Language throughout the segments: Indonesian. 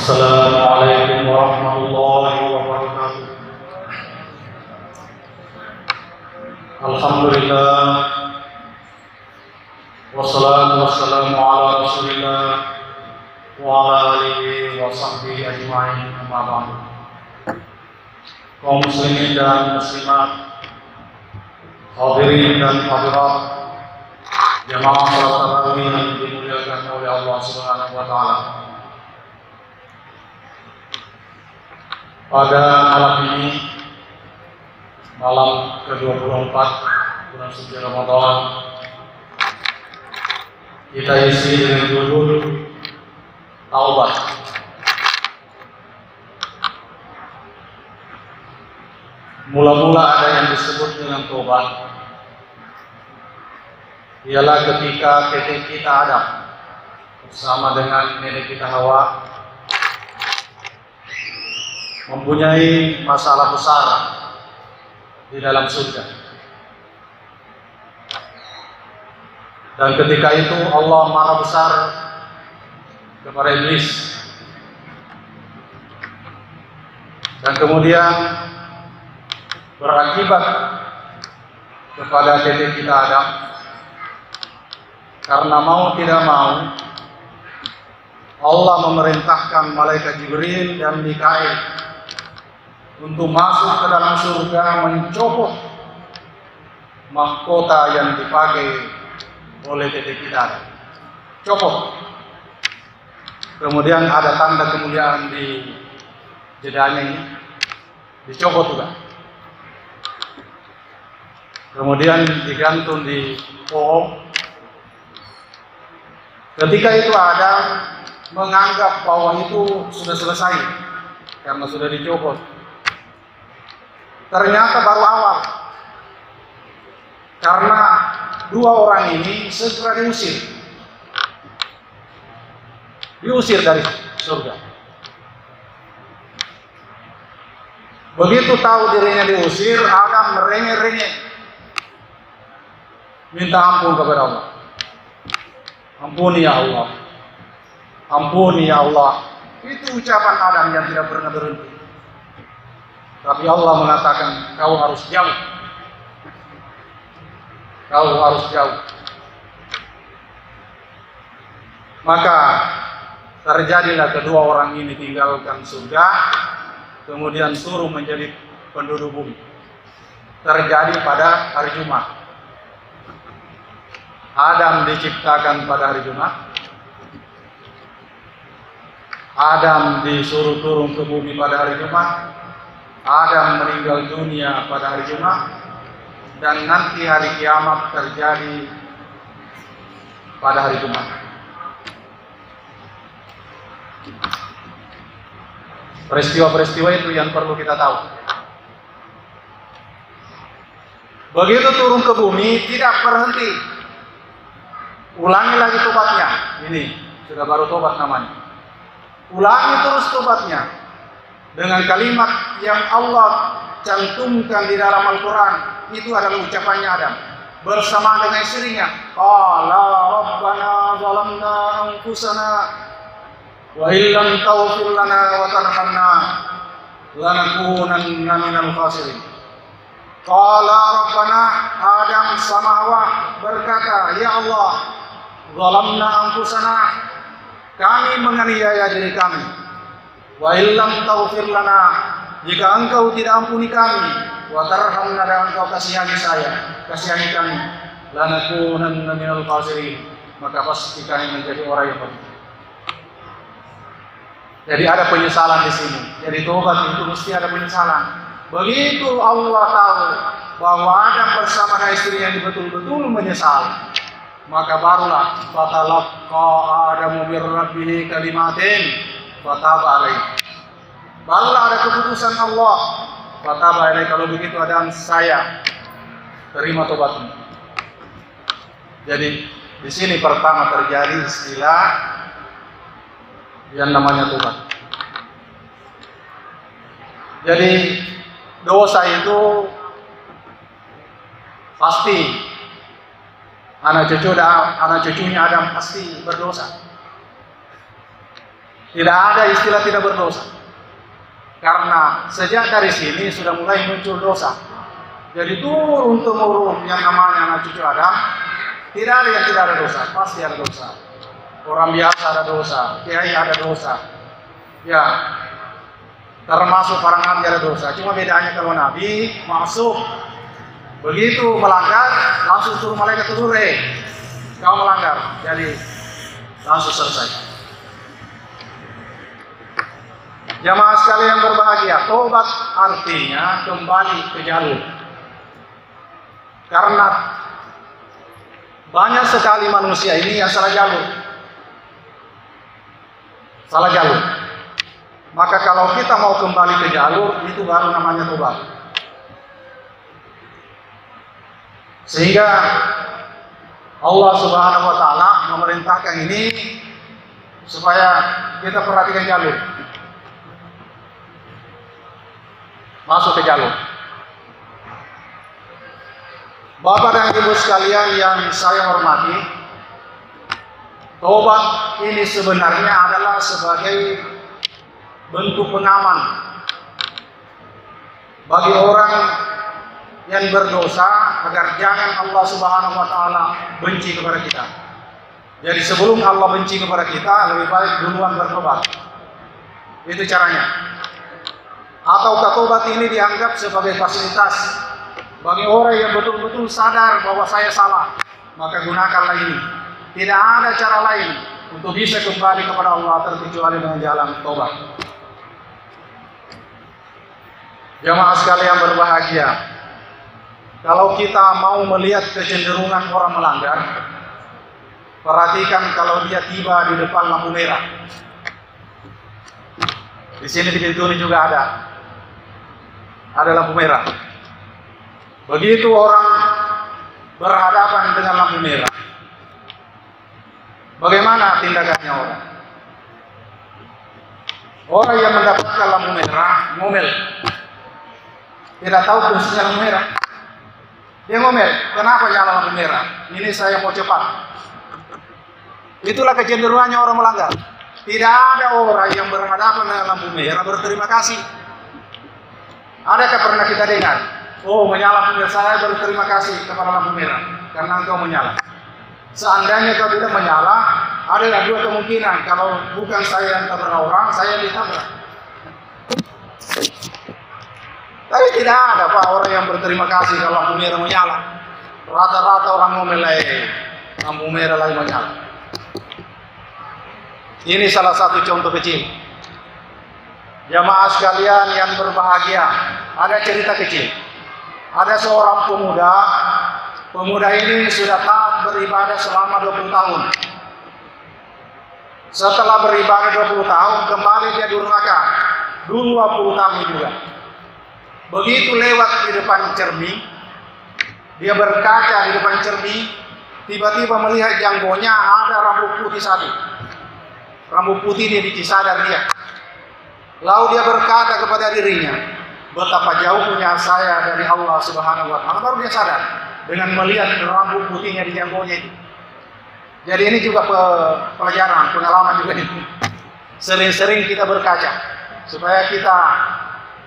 Assalamualaikum warahmatullahi wabarakatuh. Alhamdulillah, wassalatu wassalamu ala rasulillah wa ala alihi wa sahbihi ajma'in, amma ba'du. Kaum muslimin dan muslimat, hadirin dan hadirat, jamaah salat tarawih yang dimuliakan oleh Allah Subhanahu wa taala. Pada malam ini, malam ke-24 bulan suci Ramadan, kita isi dengan judul Taubat. Mula-mula ada yang disebut dengan taubat, ialah ketika kita Adam bersama dengan nenek kita Hawa mempunyai masalah besar di dalam surga. Dan ketika itu Allah marah besar kepada iblis. Dan kemudian berakibat kepada kita Adam, karena mau tidak mau Allah memerintahkan malaikat Jibril dan Mikail untuk masuk ke dalam surga mencopot mahkota yang dipakai oleh kita. Copot. Kemudian ada tanda kemuliaan di jedanya ini, dicopot juga. Kemudian digantung di pohon. Ketika itu Adam menganggap bahwa itu sudah selesai karena sudah dicopot. Ternyata baru awal, karena dua orang ini segera diusir dari surga. Begitu tahu dirinya diusir, Adam merengek-rengek minta ampun kepada Allah. Ampuni ya Allah, ampuni ya Allah. Itu ucapan Adam yang tidak pernah berhenti. Tapi Allah mengatakan, kau harus jauh. Kau harus jauh. Maka terjadilah kedua orang ini tinggalkan surga, kemudian suruh menjadi penduduk bumi. Terjadi pada hari Jumat. Adam diciptakan pada hari Jumat. Adam disuruh turun ke bumi pada hari Jumat. Adam meninggal dunia pada hari Jumat, dan nanti hari kiamat terjadi pada hari Jumat. Peristiwa-peristiwa itu yang perlu kita tahu. Begitu turun ke bumi, tidak berhenti. Ulangi lagi tobatnya. Ini sudah baru tobat namanya. Ulangi terus tobatnya dengan kalimat yang Allah cantumkan di dalam Al-Quran. Itu adalah ucapannya Adam bersama dengan istrinya. Qala rabbana zalamna anfusana wa illam taghfir lana wa tarhamna lanakunanna minal khasirin. Qala rabbana, Adam sama Hawa berkata, ya Allah, zalamna anfusana, kami menganiaya diri kami. Wa illam taghfir lana, jika engkau tidak ampuni kami, wa tarhamna, dan engkau kasihani kasihani kami, lanakunanna minal khasirin, maka pasti kami menjadi orang yang merugi. Jadi ada penyesalan di sini. Jadi tobat itu mesti ada penyesalan. Begitu Allah tahu bahwa Adam bersama dengan istrinya betul-betul menyesal, maka barulah fatalaqqa Adamu min rabbih kalimatin fataba alaih. Barulah ada keputusan Allah, fataba alaih. Kalau begitu Adam, saya terima tobatmu. Jadi di sini pertama terjadi istilah yang namanya tobat. Jadi dosa itu pasti anak cucunya Adam pasti berdosa. Tidak ada istilah tidak berdosa. Karena sejak dari sini sudah mulai muncul dosa. Jadi turun-temurun yang namanya anak cucu Adam, tidak ada yang tidak ada dosa, pasti ada dosa. Orang biasa ada dosa, kiai ada dosa. Ya, termasuk para nabi ada dosa. Cuma bedanya kalau nabi masuk, begitu melanggar, langsung turun malaikat turun, kau melanggar. Jadi langsung selesai. Jamaah sekalian berbahagia, tobat artinya kembali ke jalur. Karena banyak sekali manusia ini yang salah jalur. Salah jalur. Maka kalau kita mau kembali ke jalur, itu baru namanya tobat. Sehingga Allah Subhanahu wa taala memerintahkan ini supaya kita perhatikan jalur. Masuk ke jalur. Bapak dan Ibu sekalian yang saya hormati, tobat ini sebenarnya adalah sebagai bentuk pengaman bagi orang yang berdosa agar jangan Allah Subhanahu wa taala benci kepada kita. Jadi sebelum Allah benci kepada kita, lebih baik duluan bertobat. Itu caranya. Atau tobat ini dianggap sebagai fasilitas bagi orang yang betul-betul sadar bahwa saya salah, maka gunakanlah ini. Tidak ada cara lain untuk bisa kembali kepada Allah terkecuali dengan jalan tobat. Jamaah sekalian berbahagia, kalau kita mau melihat kecenderungan orang melanggar, perhatikan kalau dia tiba di depan lampu merah. Di sini di pintu ini juga ada lampu merah. Begitu orang berhadapan dengan lampu merah, bagaimana tindakannya orang? Orang yang mendapatkan lampu merah ngomel, tidak tahu fungsinya lampu merah. Dia ngomel, kenapa nyala lampu merah? Ini saya mau cepat. Itulah kecenderungannya orang melanggar. Tidak ada orang yang berhadapan dengan lampu merah berterima kasih. Adakah pernah kita dengar? Oh, menyala lampu merah, saya berterima kasih kepada lampu merah karena engkau menyala. Seandainya kau tidak menyala, adalah dua kemungkinan. Kalau bukan saya yang tabrak orang, saya ditabrak. Tapi tidak ada Pak orang yang berterima kasih kalau lampu merah menyala. Rata-rata orang ngomel lampu merah lagi menyala. Ini salah satu contoh kecil. Jamaah sekalian yang berbahagia, ada cerita kecil. Ada seorang pemuda. Pemuda ini sudah taat beribadah selama 20 tahun. Setelah beribadah 20 tahun, kembali dia durhaka. 20 tahun juga. Begitu lewat di depan cermin, dia berkaca di depan cermin, tiba-tiba melihat janggonya ada rambut putih satu. Rambut putih dia disadar dia. Lalu dia berkata kepada dirinya, betapa jauhnya saya dari Allah Subhanahu wa taala. Baru dia sadar dengan melihat rambut putihnya di janggonya itu. Jadi ini juga pelajaran, pengalaman juga ini. Sering-sering kita berkaca supaya kita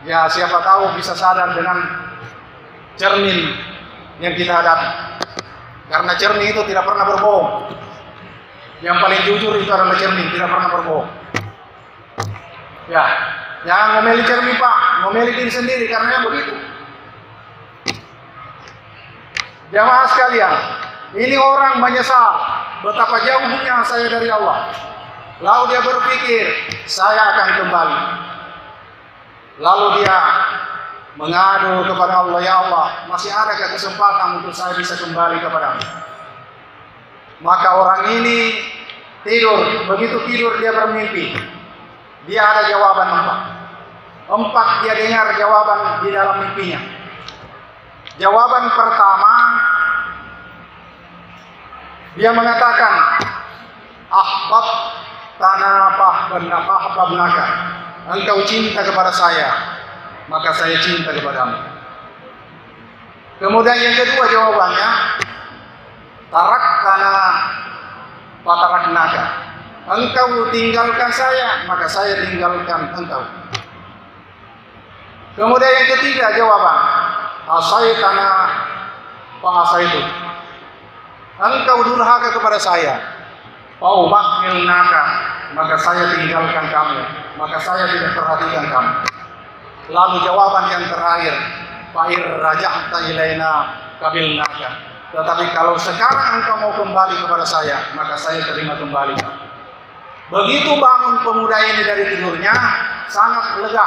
ya siapa tahu bisa sadar dengan cermin yang kita hadapi. Karena cermin itu tidak pernah berbohong. Yang paling jujur itu adalah cermin, tidak pernah berbohong. Ya, jangan ngomeli cermin Pak, ngomeli diri sendiri karena begitu. Jamaah sekalian, ini orang menyesal betapa jauhnya saya dari Allah. Lalu dia berpikir, saya akan kembali. Lalu dia mengadu kepada Allah, ya Allah, masih adakah kesempatan untuk saya bisa kembali kepadamu? Maka orang ini tidur, begitu tidur dia bermimpi. Dia ada jawaban empat dia dengar jawaban di dalam mimpinya. Jawaban pertama, dia mengatakan, ahbab tanapah engkau cinta kepada saya, maka saya cinta kepadamu. Kemudian yang kedua jawabannya, tarak tanah pataraknaka, engkau tinggalkan saya, maka saya tinggalkan engkau. Kemudian yang ketiga jawaban, asaitana fa asaitu. Engkau durhaka kepada saya, fa ubakhilnaka, maka saya tinggalkan kamu, maka saya tidak perhatikan kamu. Lalu jawaban yang terakhir, fa ir raja'ta ilaina qabilnaka. Tetapi kalau sekarang engkau mau kembali kepada saya, maka saya terima kembali. Begitu bangun pemuda ini dari tidurnya, sangat lega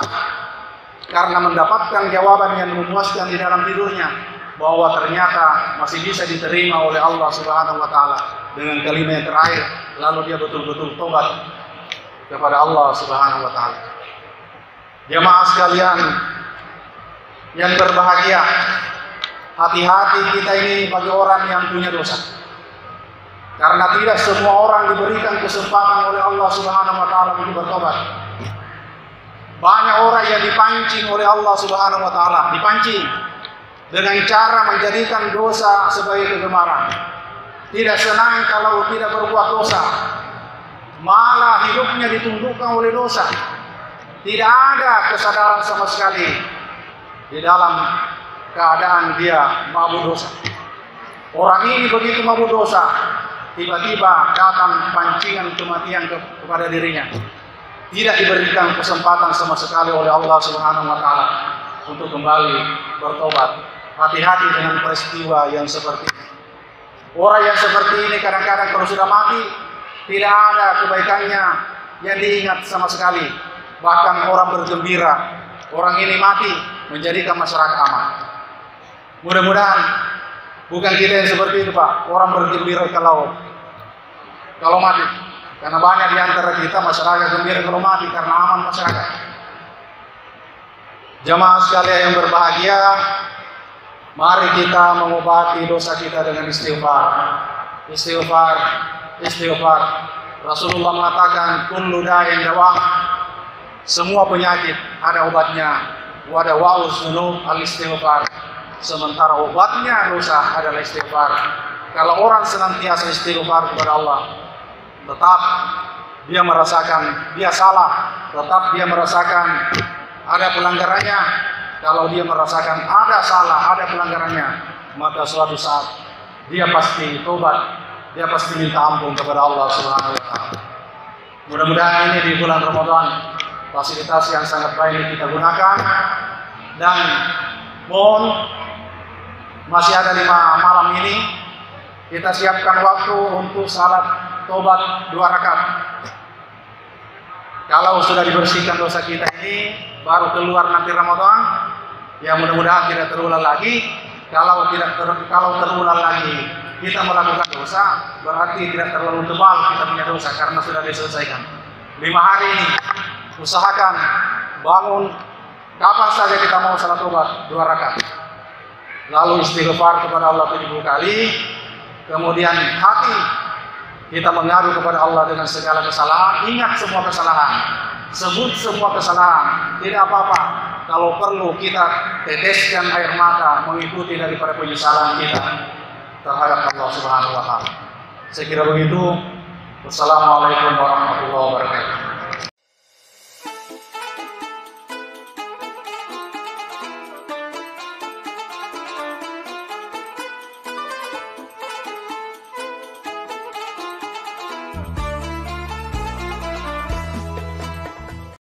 karena mendapatkan jawaban yang memuaskan di dalam tidurnya, bahwa ternyata masih bisa diterima oleh Allah Subhanahu wa taala dengan kalimat yang terakhir. Lalu dia betul-betul tobat kepada Allah Subhanahu wa taala. Jemaah sekalian yang berbahagia, hati-hati kita ini bagi orang yang punya dosa. Karena tidak semua orang diberikan kesempatan oleh Allah Subhanahu wa taala untuk bertobat. Banyak orang yang dipancing oleh Allah Subhanahu wa taala, dipancing dengan cara menjadikan dosa sebagai kegemaran. Tidak senang kalau tidak berbuat dosa. Malah hidupnya ditundukkan oleh dosa. Tidak ada kesadaran sama sekali di dalam keadaan dia mabuk dosa. Orang ini begitu mabuk dosa, tiba-tiba datang pancingan kematian kepada dirinya. Tidak diberikan kesempatan sama sekali oleh Allah Subhanahu wa taala untuk kembali bertobat. Hati-hati dengan peristiwa yang seperti ini. Orang yang seperti ini kadang-kadang kalau sudah mati, tidak ada kebaikannya yang diingat sama sekali. Bahkan orang bergembira, orang ini mati menjadikan masyarakat aman. Mudah-mudahan bukan kita yang seperti itu, Pak. Orang bergembira kalau mati. Karena banyak di antara kita masyarakat gembira kalau mati karena aman masyarakat. Jamaah sekalian yang berbahagia, mari kita mengobati dosa kita dengan istighfar. Istighfar, istighfar. Rasulullah mengatakan, kullu da'in dawa. Semua penyakit ada obatnya. Wa dawa'uz dzunub al-istighfar. Sementara obatnya dosa adalah istighfar. Kalau orang senantiasa istighfar kepada Allah, tetap dia merasakan dia salah, tetap dia merasakan ada pelanggarannya. Kalau dia merasakan ada salah, ada pelanggarannya, maka suatu saat dia pasti tobat, dia pasti minta ampun kepada Allah Subhanahu wa taala. Mudah-mudahan ini di bulan Ramadan fasilitas yang sangat baik kita gunakan, dan mohon masih ada 5 malam ini kita siapkan waktu untuk salat tobat 2 rakaat. Kalau sudah dibersihkan dosa kita ini, baru keluar nanti Ramadan, ya mudah-mudahan tidak terulang lagi. Kalau terulang lagi kita melakukan dosa, berarti tidak terlalu tebal kita punya dosa karena sudah diselesaikan. 5 hari ini usahakan bangun kapan saja kita mau salat tobat 2 rakaat. Lalu istighfar kepada Allah 7 kali. Kemudian hati kita mengadu kepada Allah dengan segala kesalahan. Ingat semua kesalahan, sebut semua kesalahan. Tidak apa-apa kalau perlu kita teteskan air mata mengikuti daripada penyesalan kita terhadap Allah Subhanahu wa taala. Saya kira begitu. Wassalamualaikum warahmatullahi wabarakatuh.